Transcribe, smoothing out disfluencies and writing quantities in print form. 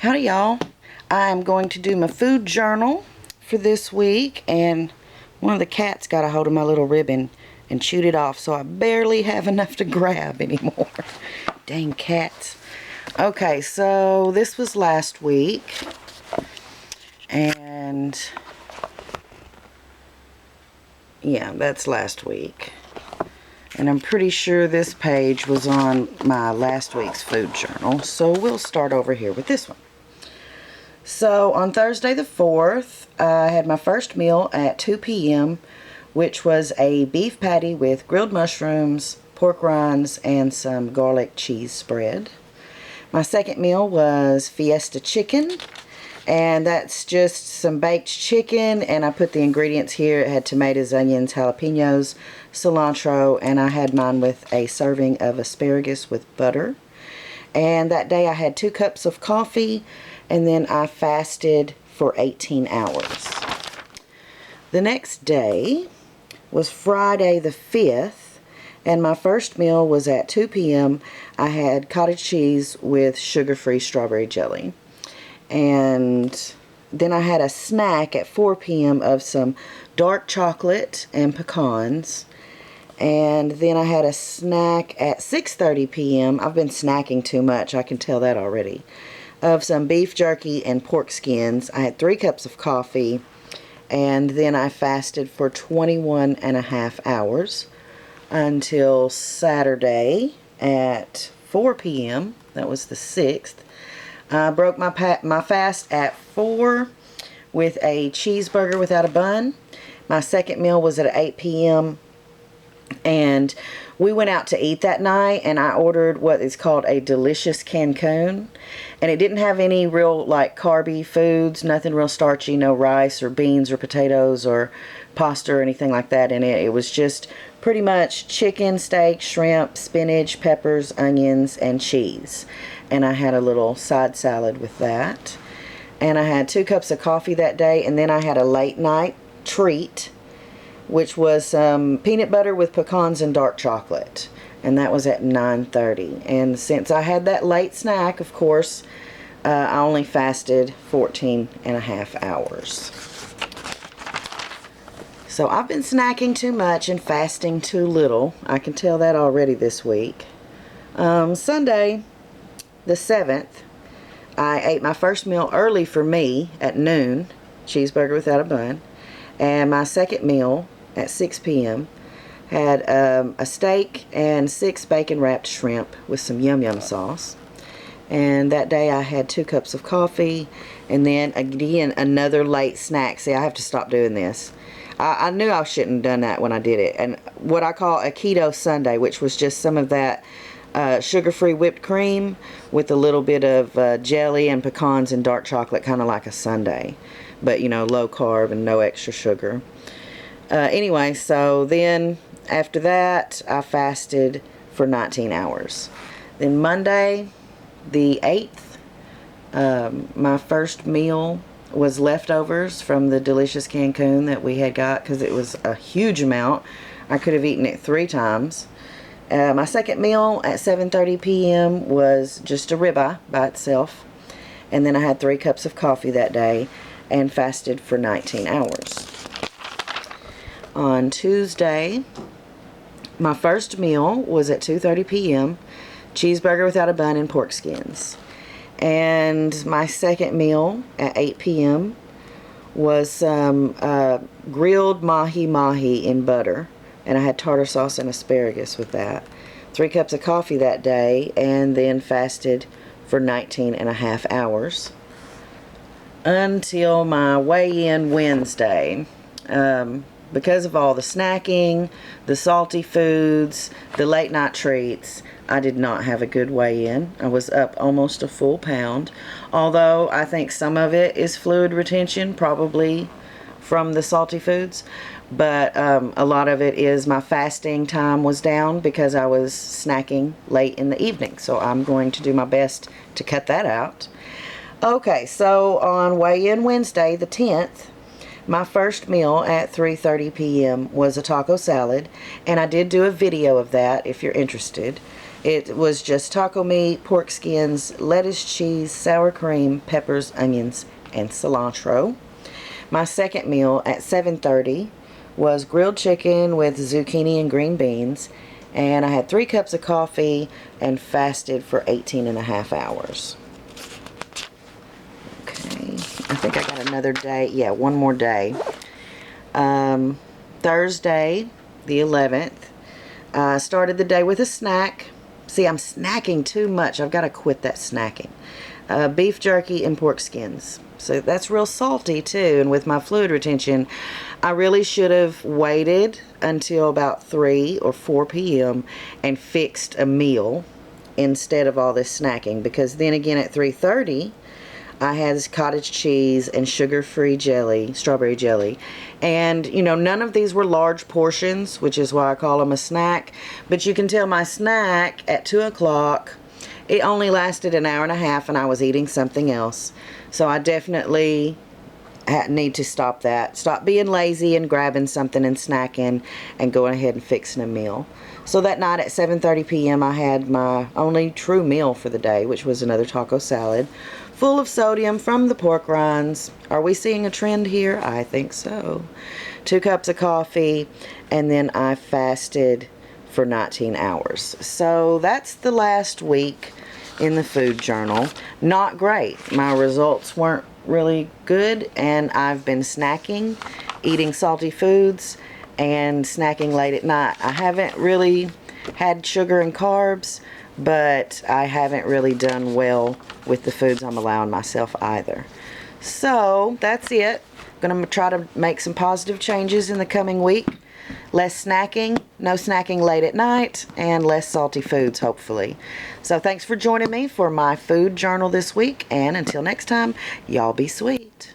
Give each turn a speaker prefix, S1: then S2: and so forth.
S1: Howdy y'all. I'm going to do my food journal for this week, and one of the cats got a hold of my little ribbon and chewed it off, so I barely have enough to grab anymore. Dang cats. Okay, so this was last week, and yeah, that's last week. And I'm pretty sure this page was on my last week's food journal, so we'll start over here with this one. So on Thursday the 4th, I had my first meal at 2 p.m., which was a beef patty with grilled mushrooms, pork rinds, and some garlic cheese spread. My second meal was Fiesta Chicken, and that's just some baked chicken, and I put the ingredients here. It had tomatoes, onions, jalapenos, cilantro, and I had mine with a serving of asparagus with butter. And that day I had 2 cups of coffee, and then I fasted for 18 hours. The next day was Friday the 5th, and my first meal was at 2 p.m. I had cottage cheese with sugar-free strawberry jelly. And then I had a snack at 4 p.m. of some dark chocolate and pecans. And then I had a snack at 6:30 p.m. I've been snacking too much, I can tell that already. Of some beef jerky and pork skins. I had 3 cups of coffee. And then I fasted for 21 and a half hours until Saturday at 4 p.m. That was the 6th. I broke my fast at 4 with a cheeseburger without a bun. My second meal was at 8 p.m. and we went out to eat that night, and I ordered what is called a delicious Cancun, and it didn't have any real like carby foods, nothing real starchy, no rice or beans or potatoes or pasta or anything like that in it. It was just pretty much chicken, steak, shrimp, spinach, peppers, onions, and cheese. And I had a little side salad with that. And I had 2 cups of coffee that day, and then I had a late night treat, which was some peanut butter with pecans and dark chocolate. And that was at 9:30. And since I had that late snack, of course, I only fasted 14 and a half hours. So I've been snacking too much and fasting too little. I can tell that already this week. Sunday the 7th, I ate my first meal early for me at noon, cheeseburger without a bun, and my second meal at 6 p.m. had a steak and 6 bacon-wrapped shrimp with some yum-yum sauce. And that day I had 2 cups of coffee, and then again another late snack. See, I have to stop doing this. I knew I shouldn't have done that when I did it. And what I call a keto sundae, which was just some of that sugar-free whipped cream with a little bit of jelly and pecans and dark chocolate, kind of like a sundae, but you know, low carb and no extra sugar. Anyway, so then after that I fasted for 19 hours. Then Monday the 8th, my first meal was leftovers from the delicious Cancun that we had got, because it was a huge amount. I could have eaten it 3 times. My second meal at 7:30 p.m. was just a ribeye by itself. And then I had 3 cups of coffee that day and fasted for 19 hours. On Tuesday, my first meal was at 2:30 p.m. cheeseburger without a bun and pork skins. And my second meal at 8 p.m. was some grilled mahi-mahi in butter. And I had tartar sauce and asparagus with that. 3 cups of coffee that day, and then fasted for 19 and a half hours until my weigh-in Wednesday. Because of all the snacking, the salty foods, the late night treats, I did not have a good weigh-in. I was up almost a full pound, although I think some of it is fluid retention, probably from the salty foods. But a lot of it is my fasting time was down because I was snacking late in the evening. So I'm going to do my best to cut that out. Okay, so on weigh-in Wednesday the 10th, my first meal at 3:30 p.m. was a taco salad. And I did do a video of that if you're interested. It was just taco meat, pork skins, lettuce, cheese, sour cream, peppers, onions, and cilantro. My second meal at 7:30 was grilled chicken with zucchini and green beans, and I had 3 cups of coffee and fasted for 18 and a half hours. Okay, I think I got another day. Yeah, one more day. Thursday, the 11th, I started the day with a snack. See, I'm snacking too much. I've got to quit that snacking. Beef jerky and pork skins. So that's real salty too, and with my fluid retention, I really should have waited until about 3 or 4 p.m. and fixed a meal instead of all this snacking, because then again at 3:30 I had this cottage cheese and sugar-free jelly, strawberry jelly, and you know, none of these were large portions, which is why I call them a snack. But you can tell my snack at 2 o'clock, it only lasted an hour and a half, and I was eating something else. So I definitely need to stop that. Stop being lazy and grabbing something and snacking and going ahead and fixing a meal. So that night at 7:30 p.m. I had my only true meal for the day, which was another taco salad, full of sodium from the pork rinds. Are we seeing a trend here? I think so. 2 cups of coffee, and then I fasted for 19 hours. So that's the last week in the food journal. Not great. My results weren't really good, and I've been snacking, eating salty foods, and snacking late at night. I haven't really had sugar and carbs, but I haven't really done well with the foods I'm allowing myself either. So that's it. I'm going to try to make some positive changes in the coming week. Less snacking, no snacking late at night, and less salty foods, hopefully. So thanks for joining me for my food journal this week, and until next time, y'all be sweet.